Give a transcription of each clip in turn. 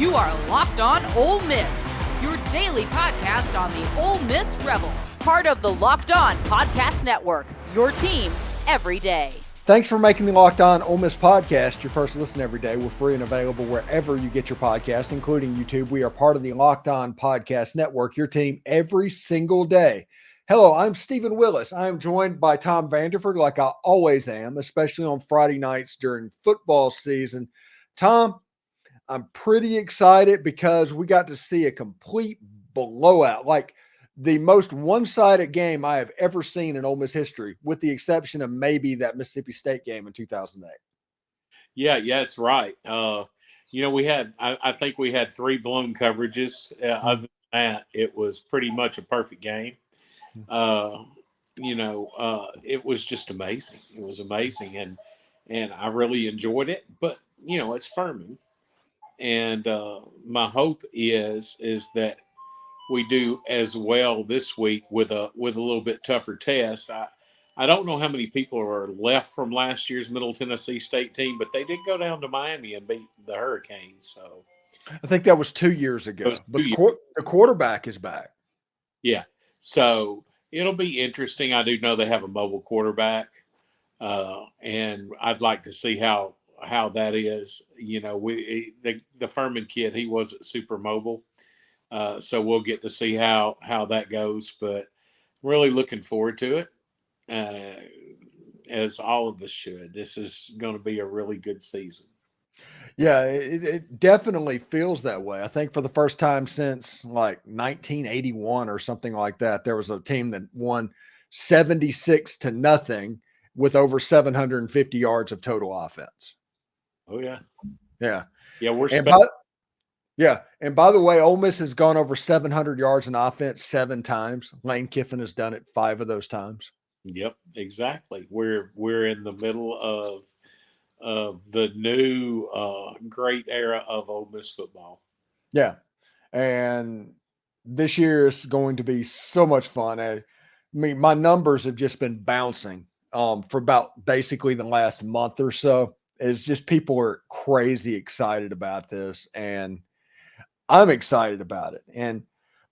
You are Locked On Ole Miss, your daily podcast on the Ole Miss Rebels. Part of the Locked On Podcast Network, your team every day. Thanks for making the Locked On Ole Miss podcast your first listen every day. We're free and available wherever you get your podcast, including YouTube. We are part of the Locked On Podcast Network, your team every single day. Hello, I'm Steven Willis. I am joined by Tom Vanderford, like I always am, especially on Friday nights during football season. Tom, I'm pretty excited because we got to see a complete blowout, like the most one-sided game I have ever seen in Ole Miss history, with the exception of maybe that Mississippi State game in 2008. Yeah, it's right. I think we had three blown coverages. Other than that, it was pretty much a perfect game. It was just amazing. It was amazing, and I really enjoyed it. But it's Furman, and my hope is that we do as well this week with a little bit tougher test. I don't know how many people are left from last year's Middle Tennessee State team, but they did go down to Miami and beat the Hurricanes. So I think that was 2 years ago. But the quarterback is back. Yeah, so it'll be interesting. I do know they have a mobile quarterback, and I'd like to see how that is. The Furman kid, he wasn't super mobile. So we'll get to see how that goes, but really looking forward to it, as all of us should. This is going to be a really good season. Yeah, it definitely feels that way. I think for the first time since like 1981 or something like that, there was a team that won 76-0 with over 750 yards of total offense. Oh, yeah. Yeah. Yeah, and by the way, Ole Miss has gone over 700 yards in offense 7 times. Lane Kiffin has done it 5 of those times. Yep, exactly. We're in the middle of the new great era of Ole Miss football. Yeah, and this year is going to be so much fun. I mean, my numbers have just been bouncing for about basically the last month or so. It's just people are crazy excited about this, and I'm excited about it. And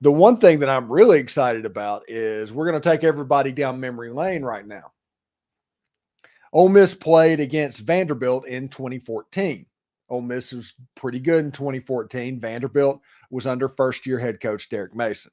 the one thing that I'm really excited about is we're going to take everybody down memory lane right now. Ole Miss played against Vanderbilt in 2014. Ole Miss was pretty good in 2014. Vanderbilt was under first-year head coach Derek Mason.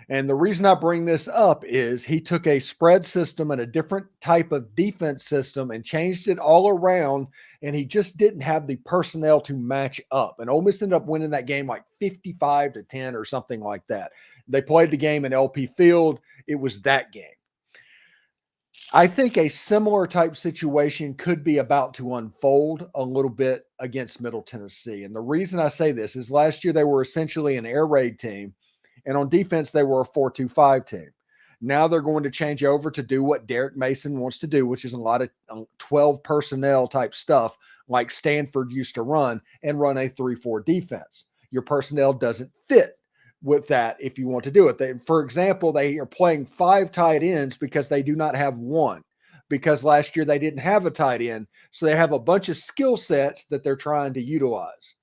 And the reason I bring this up is he took a spread system and a different type of defense system and changed it all around, and he just didn't have the personnel to match up. And Ole Miss ended up winning that game like 55-10 or something like that. They played the game in LP Field. It was that game. I think a similar type situation could be about to unfold a little bit against Middle Tennessee. And the reason I say this is last year they were essentially an air raid team, and on defense they were a 4-2-5 team. Now they're going to change over to do what Derek Mason wants to do, which is a lot of 12 personnel type stuff like Stanford used to run, and run a 3-4 defense. Your personnel doesn't fit with that if you want to do it. For example, they are playing 5 tight ends because they do not have one, because last year they didn't have a tight end. So they have a bunch of skill sets that they're trying to utilize.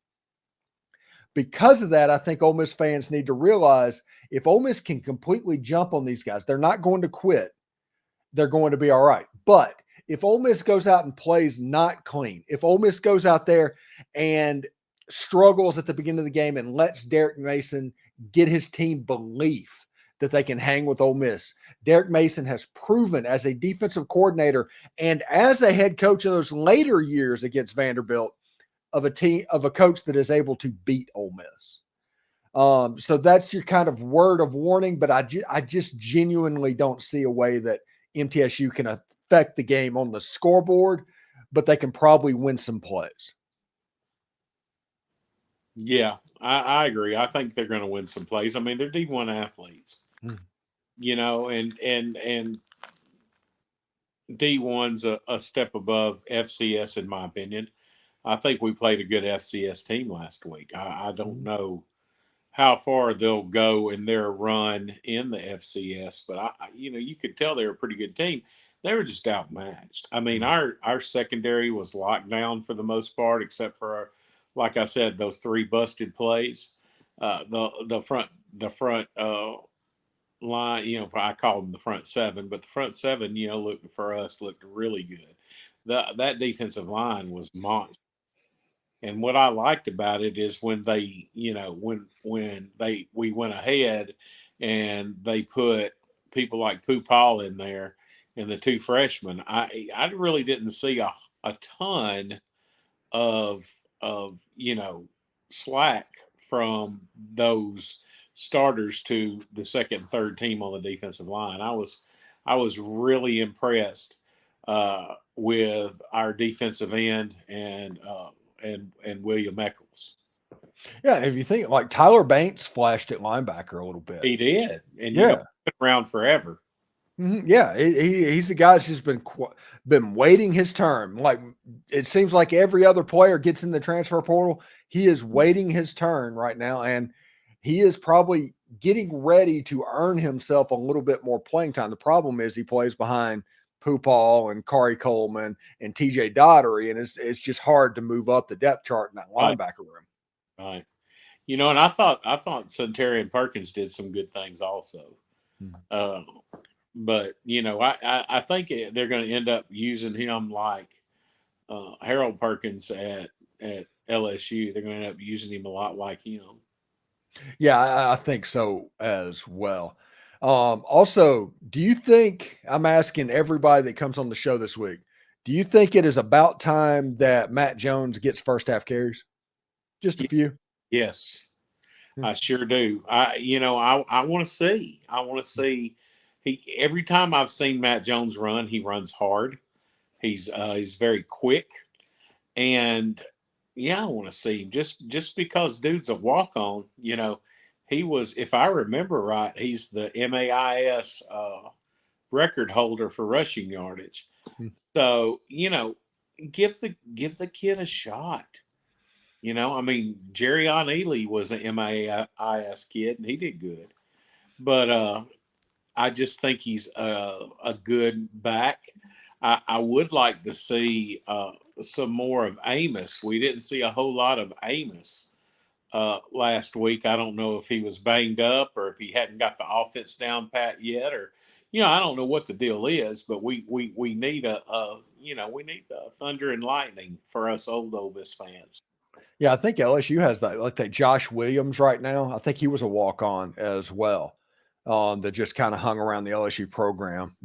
Because of that, I think Ole Miss fans need to realize if Ole Miss can completely jump on these guys, they're not going to quit. They're going to be all right. But if Ole Miss goes out and plays not clean, if Ole Miss goes out there and struggles at the beginning of the game and lets Derek Mason get his team belief that they can hang with Ole Miss. Derek Mason has proven as a defensive coordinator and as a head coach in those later years against Vanderbilt of a coach that is able to beat Ole Miss. So that's your kind of word of warning, but I just genuinely don't see a way that MTSU can affect the game on the scoreboard, but they can probably win some plays. Yeah, I agree. I think they're going to win some plays. I mean, they're D1 athletes, and D1's a step above FCS in my opinion. I think we played a good FCS team last week. I don't know how far they'll go in their run in the FCS, but you could tell they're a pretty good team. They were just outmatched. I mean, our secondary was locked down for the most part, except for our like I said, those 3 busted plays. The front line, I call them the front 7, but the front 7, looked really good. That defensive line was monster. And what I liked about it is when they, we went ahead and they put people like Pooh Paul in there and the 2 freshmen. I really didn't see a ton of slack from those starters to the second and third team on the defensive line. I was really impressed with our defensive end and William Eccles. Yeah, if you think like Tyler Banks flashed at linebacker a little bit. He did, and yeah, been around forever. Yeah, he's a guy that's just been waiting his turn. Like it seems like every other player gets in the transfer portal, he is waiting his turn right now, and he is probably getting ready to earn himself a little bit more playing time. The problem is he plays behind Pooh Paul and Kari Coleman and TJ Dottery, and it's just hard to move up the depth chart in that linebacker room. Right. And I thought Centurion Perkins did some good things also. But I think they're going to end up using him like Harold Perkins at LSU. They're going to end up using him a lot like him. Yeah, I think so as well. Also, do you think, I'm asking everybody that comes on the show this week, do you think it is about time that Matt Jones gets first half carries? Just a few? Yes, I sure do. I want to see. I want to see. Every time I've seen Matt Jones run, he runs hard. He's very quick, and I want to see him just because dude's a walk on. He was, if I remember right, he's the MAIS record holder for rushing yardage. So give the kid a shot. Jerry Ely was an MAIS kid, and he did good. But I just think he's a good back. I would like to see some more of Amos. We didn't see a whole lot of Amos last week. I don't know if he was banged up or if he hadn't got the offense down pat yet, or I don't know what the deal is. But we need we need the thunder and lightning for us old Ole Miss fans. Yeah, I think LSU has that Josh Williams right now. I think he was a walk on as well. That just kind of hung around the LSU program.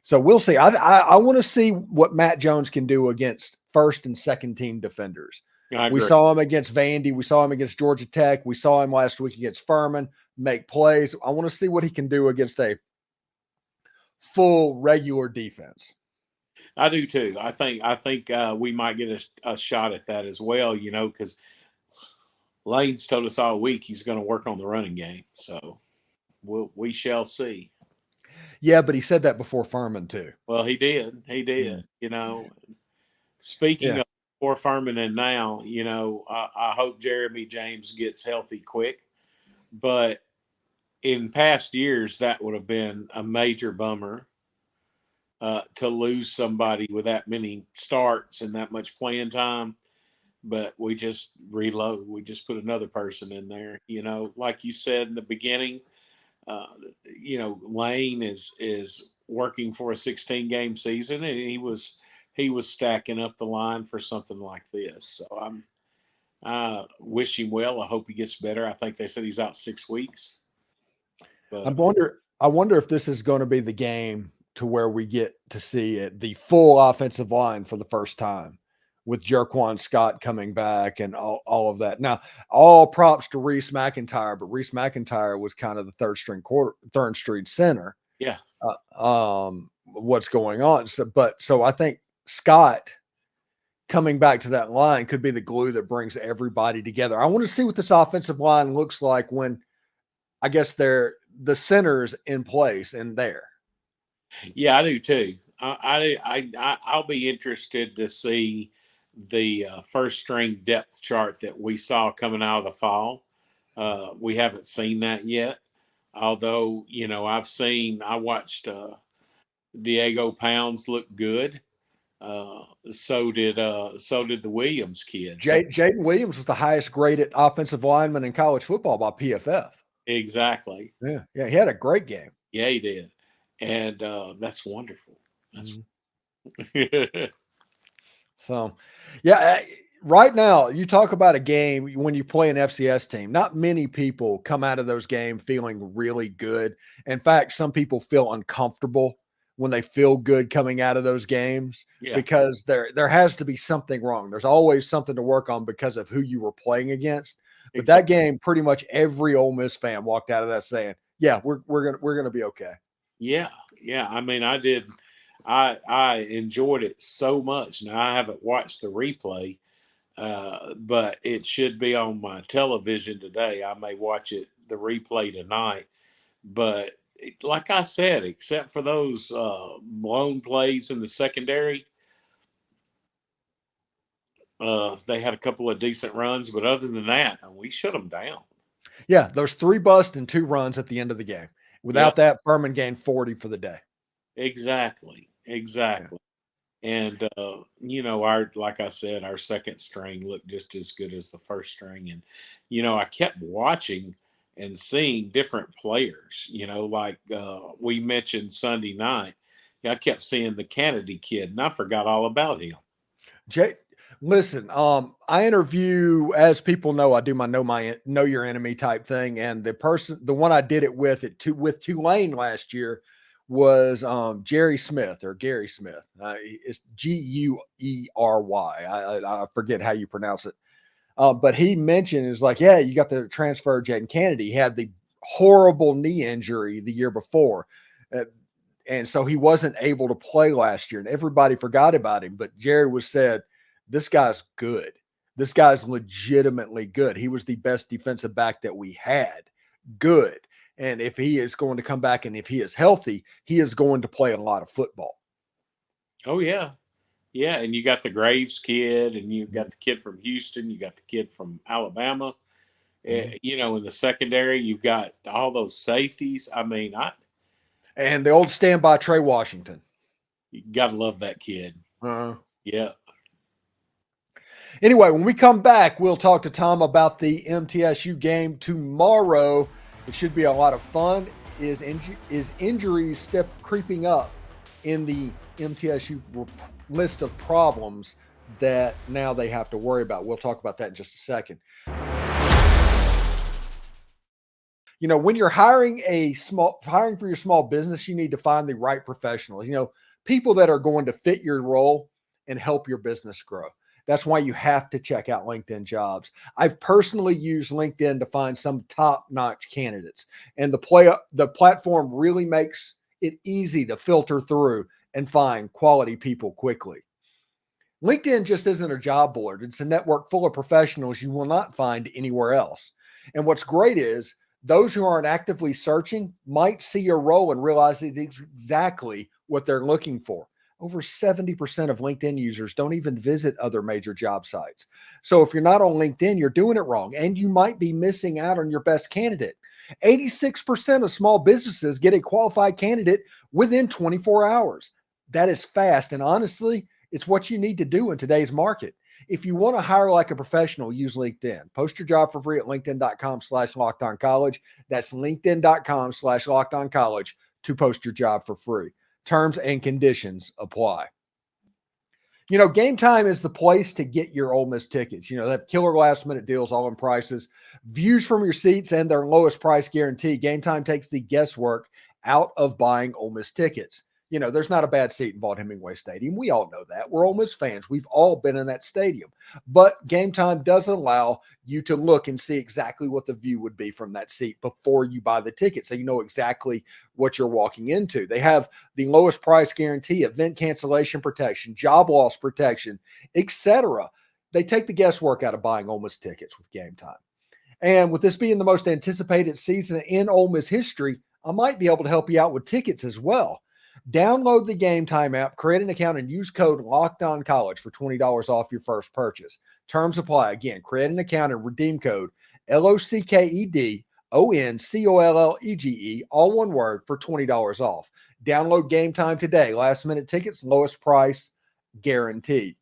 So we'll see. I want to see what Matt Jones can do against first and second team defenders. We saw him against Vandy. We saw him against Georgia Tech. We saw him last week against Furman make plays. I want to see what he can do against a full regular defense. I do too. I think we might get a shot at that as well, because Lane's told us all week he's going to work on the running game. So we shall see. Yeah, but he said that before Furman too. Well, he did. He did. Speaking of before Furman and now, I hope Jeremy James gets healthy quick. But in past years, that would have been a major bummer to lose somebody with that many starts and that much playing time. But we just reload. We just put another person in there. Like you said in the beginning, Lane is working for a 16-game season, and he was stacking up the line for something like this. So I wish him well. I hope he gets better. I think they said he's out 6 weeks. But I wonder if this is going to be the game to where we get to see the full offensive line for the first time, with Jerquan Scott coming back and all of that. Now, all props to Reese McIntyre, but Reese McIntyre was kind of the third string center. Yeah. What's going on? So I think Scott coming back to that line could be the glue that brings everybody together. I want to see what this offensive line looks like when, I guess, the center's in place and there. Yeah, I do too. I'll be interested to see the first string depth chart that we saw coming out of the fall. We haven't seen that yet. Although, I watched Diego Pounds look good. So did the Williams kid. So Jaden Williams was the highest graded offensive lineman in college football by PFF. exactly. Yeah, he had a great game. Yeah, he did. And that's wonderful. That's So, yeah, right now you talk about a game when you play an FCS team. Not many people come out of those games feeling really good. In fact, some people feel uncomfortable when they feel good coming out of those games yeah, because there has to be something wrong. There's always something to work on because of who you were playing against. But that exactly. game, pretty much every Ole Miss fan walked out of that saying, "Yeah, we're gonna be okay." Yeah, yeah. I mean, I did. I enjoyed it so much. Now I haven't watched the replay, but it should be on my television today. I may watch it the replay tonight. But like I said, except for those blown plays in the secondary, they had a couple of decent runs. But other than that, we shut them down. Yeah, there's 3 busts and 2 runs at the end of the game. Yep, Without that, Furman gained 40 for the day. exactly, Yeah. exactly. And our like I said, our second string looked just as good as the first string. And I kept watching and seeing different players. Like we mentioned Sunday night. I kept seeing the Kennedy kid, and I forgot all about him. Jay, listen, I interview, as people know, I do my know your enemy type thing, and the one I did it with with Tulane last year was Jerry Smith or Gary Smith. It's Guery. I forget how you pronounce it. But he mentioned is like, yeah, you got the transfer Jaden Kennedy. He had the horrible knee injury the year before. Uh, and so he wasn't able to play last year, and everybody forgot about him. But Jerry was said, this guy's good. This guy's legitimately good. He was the best defensive back that we had. Good. And if he is going to come back and if he is healthy, he is going to play a lot of football. Oh yeah, yeah. And you got the Graves kid, and you got the kid from Houston. You got the kid from Alabama. Mm-hmm. In the secondary, you've got all those safeties. I mean, And the old standby Trey Washington. you got to love that kid. Uh-huh. Yeah. Anyway, when we come back, we'll talk to Tom about the MTSU game tomorrow. It should be a lot of fun. Is injuries creeping up in the MTSU list of problems that now they have to worry about? We'll talk about that in just a second. When you're hiring for your small business, you need to find the right professionals, people that are going to fit your role and help your business grow. That's why you have to check out LinkedIn Jobs. I've personally used LinkedIn to find some top-notch candidates, and the platform really makes it easy to filter through and find quality people quickly. LinkedIn just isn't a job board. It's a network full of professionals you will not find anywhere else. And what's great is those who aren't actively searching might see your role and realize it's exactly what they're looking for. Over 70% of LinkedIn users don't even visit other major job sites. So if you're not on LinkedIn, you're doing it wrong, and you might be missing out on your best candidate. 86% of small businesses get a qualified candidate within 24 hours. That is fast, and honestly, it's what you need to do in today's market. If you want to hire like a professional, use LinkedIn. Post your job for free at linkedin.com/lockedoncollege. That's linkedin.com/lockedoncollege to post your job for free. Terms and conditions apply. Game Time is the place to get your Ole Miss tickets. They have killer last minute deals, all in prices, views from your seats, and their lowest price guarantee. Game Time takes the guesswork out of buying Ole Miss tickets. There's not a bad seat in Vaught-Hemingway Stadium. We all know that. We're Ole Miss fans. We've all been in that stadium. But Game Time doesn't allow you to look and see exactly what the view would be from that seat before you buy the ticket, so you know exactly what you're walking into. They have the lowest price guarantee, event cancellation protection, job loss protection, etc. They take the guesswork out of buying Ole Miss tickets with Game Time. And with this being the most anticipated season in Ole Miss history, I might be able to help you out with tickets as well. Download the Game Time app, create an account, and use code LOCKEDONCollege for $20 off your first purchase. Terms apply. Again, create an account and redeem code LOCKEDONCOLLEGE, all one word, for $20 off. Download Game Time today. Last minute tickets, lowest price guaranteed.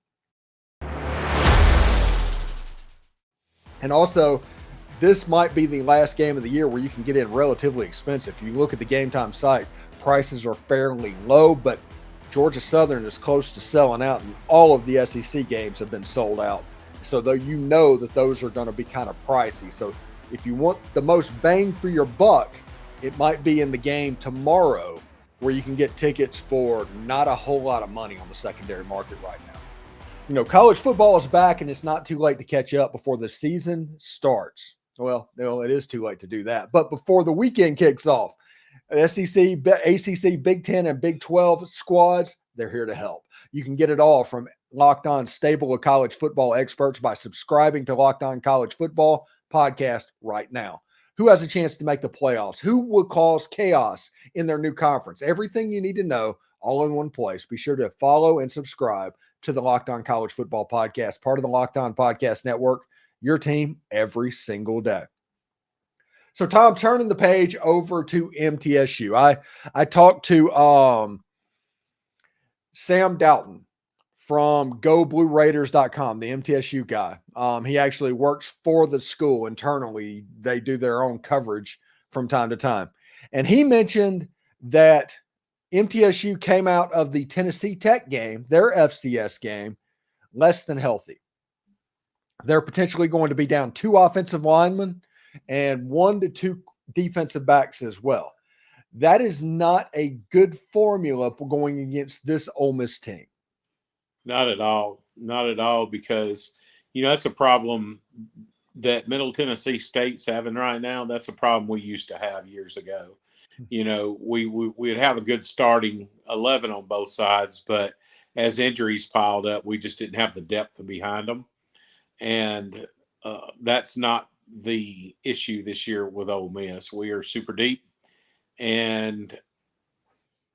And also, this might be the last game of the year where you can get in relatively expensive. If you look at the Game Time site, prices are fairly low, but Georgia Southern is close to selling out, and all of the SEC games have been sold out. So though you know that those are going to be kind of pricey. So if you want the most bang for your buck, it might be in the game tomorrow where you can get tickets for not a whole lot of money on the secondary market right now. You know, college football is back, and it's not too late to catch up before the season starts. Well, no, it is too late to do that. But before the weekend kicks off, SEC, ACC, Big Ten, and Big 12 squads, they're here to help. You can get it all from Locked On stable of college football experts by subscribing to Locked On College Football podcast right now. Who has a chance to make the playoffs? Who will cause chaos in their new conference? Everything you need to know all in one place. Be sure to follow and subscribe to the Locked On College Football podcast, part of the Locked On Podcast Network, your team every single day. So, Tom, turning the page over to MTSU. I talked to Sam Doughton from GoBlueRaiders.com, the MTSU guy. He actually works for the school internally. They do their own coverage from time to time. And he mentioned that MTSU came out of the Tennessee Tech game, their FCS game, less than healthy. They're potentially going to be down 2 offensive linemen and 1 to 2 defensive backs as well. That is not a good formula for going against this Ole Miss team. Not at all. Not at all, because, you know, that's a problem that Middle Tennessee State's having right now. That's a problem we used to have years ago. You know, we'd have a good starting 11 on both sides, but as injuries piled up, we just didn't have the depth behind them. And that's not the issue this year with Ole Miss. We are super deep, and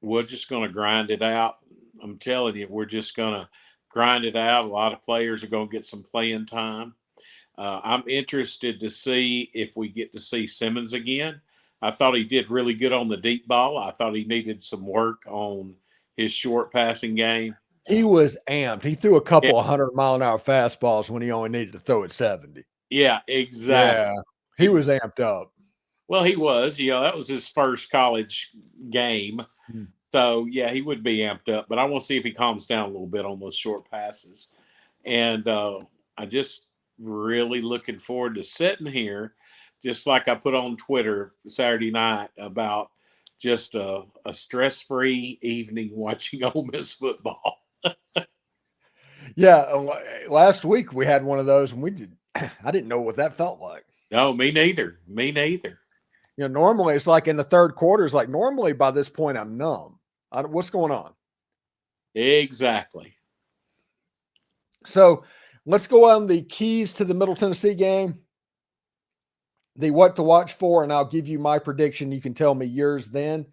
we're just going to grind it out. I'm telling you, we're just going to grind it out. A lot of players are going to get some playing time. I'm interested to see if we get to see Simmons again. I thought he did really good on the deep ball. I thought he needed some work on his short passing game. He was amped. He threw a couple of 100-mile-an-hour fastballs when he only needed to throw at 70. Yeah, exactly. Yeah, he was amped up. Well, he was. You know, that was his first college game. So, yeah, he would be amped up. But I want to see if he calms down a little bit on those short passes. And I just really looking forward to sitting here, just like I put on Twitter Saturday night, about just a stress-free evening watching Ole Miss football. Yeah, last week we had one of those, and I didn't know what that felt like. No, me neither. Me neither. You know, normally it's like in the third quarter, it's like normally by this point I'm numb. What's going on? Exactly. So let's go on the keys to the Middle Tennessee game, the what to watch for, and I'll give you my prediction. You can tell me yours then.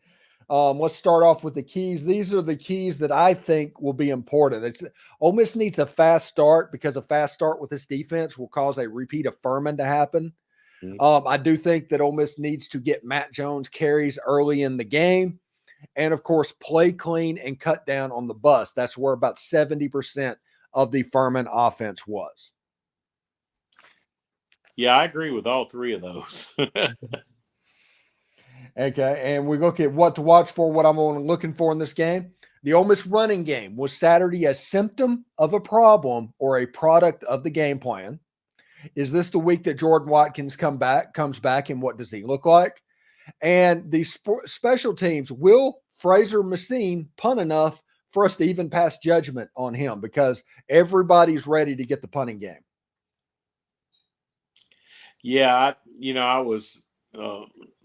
Let's start off with the keys. These are the keys that I think will be important. Ole Miss needs a fast start, because a fast start with this defense will cause a repeat of Furman to happen. I do think that Ole Miss needs to get Matt Jones carries early in the game, and of course, play clean and cut down on the bus. That's where about 70% of the Furman offense was. Yeah, I agree with all three of those. Okay, and we look at what to watch for, what I'm looking for in this game. The Ole Miss running game. Was Saturday a symptom of a problem or a product of the game plan? Is this the week that Jordan Watkins comes back, and what does he look like? And the special teams, will Fraser Messine punt enough for us to even pass judgment on him? Because everybody's ready to get the punting game. Yeah, I was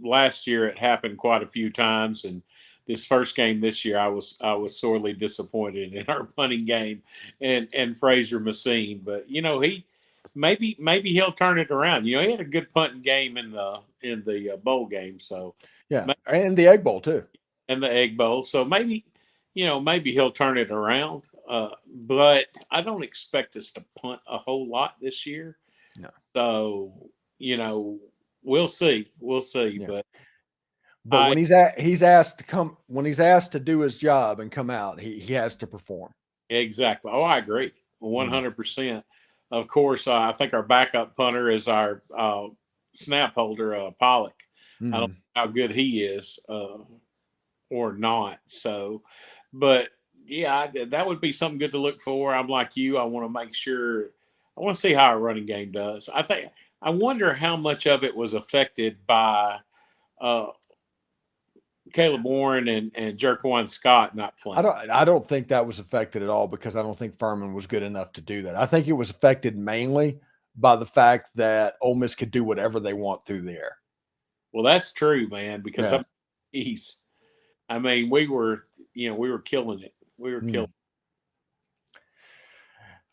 last year it happened quite a few times, and this first game this year I was sorely disappointed in our punting game and Fraser Messine. But he maybe he'll turn it around. He had a good punting game in the bowl game. So yeah, and the Egg Bowl too. And the Egg Bowl. So maybe he'll turn it around. But I don't expect us to punt a whole lot this year. No. So, we'll see. We'll see. Yeah. But when he's asked to do his job and come out, he has to perform. Exactly. Oh, I agree. 100%. Of course, I think our backup punter is our snap holder, Pollock. I don't know how good he is or not. So, but yeah, that would be something good to look for. I'm like you. I want to make sure. I want to see how our running game does. I wonder how much of it was affected by Caleb Warren and Jerquan Scott not playing. I don't think that was affected at all because I don't think Furman was good enough to do that. I think it was affected mainly by the fact that Ole Miss could do whatever they want through the air. Well, that's true, man, because Yeah. I mean, we were killing it. We were killing.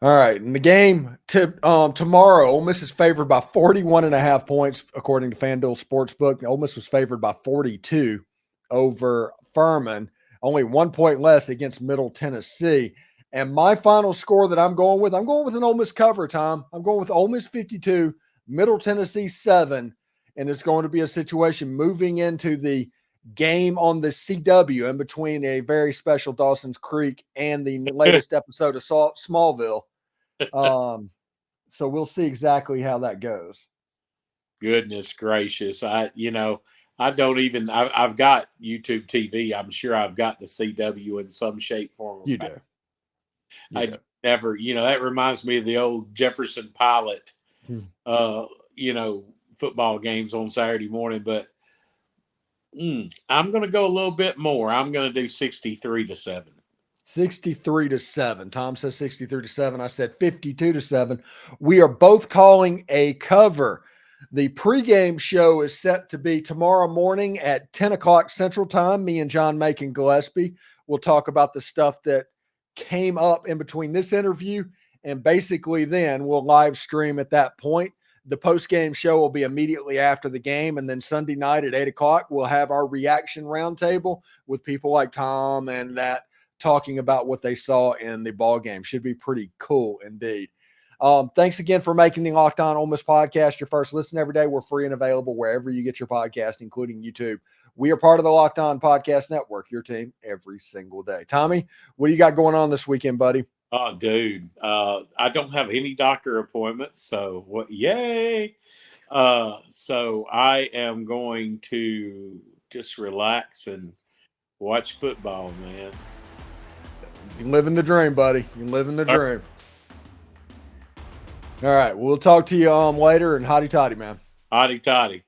All right. In the game tomorrow, Ole Miss is favored by 41.5 points, according to FanDuel Sportsbook. Ole Miss was favored by 42 over Furman, only 1 point less against Middle Tennessee. And my final score that I'm going with an Ole Miss cover, Tom. I'm going with Ole Miss 52, Middle Tennessee 7. And it's going to be a situation moving into the game on the CW in between a very special Dawson's Creek and the latest episode of Smallville. So we'll see exactly how that goes. Goodness gracious. I've got YouTube TV. I'm sure I've got the CW in some shape, form, or You fashion. do. I never, that reminds me of the old Jefferson Pilot, football games on Saturday morning, but I'm going to go a little bit more. I'm going to do 63-7. 63-7. Tom says 63-7. I said 52-7. We are both calling a cover. The pregame show is set to be tomorrow morning at 10 o'clock Central Time. Me and John Macon Gillespie will talk about the stuff that came up in between this interview, and basically then we'll live stream at that point. The post-game show will be immediately after the game, and then Sunday night at 8 o'clock, we'll have our reaction roundtable with people like Tom and that talking about what they saw in the ball game. Should be pretty cool indeed. Thanks again for making the Locked On Ole Miss podcast your first listen every day. We're free and available wherever you get your podcast, including YouTube. We are part of the Locked On Podcast Network, your team every single day. Tommy, what do you got going on this weekend, buddy? Oh, dude, I don't have any doctor appointments, so what? Yay! So I am going to just relax and watch football, man. You're living the dream, buddy. You're living the dream. All right, we'll talk to you later, and hotty toddy, man. Hotty toddy.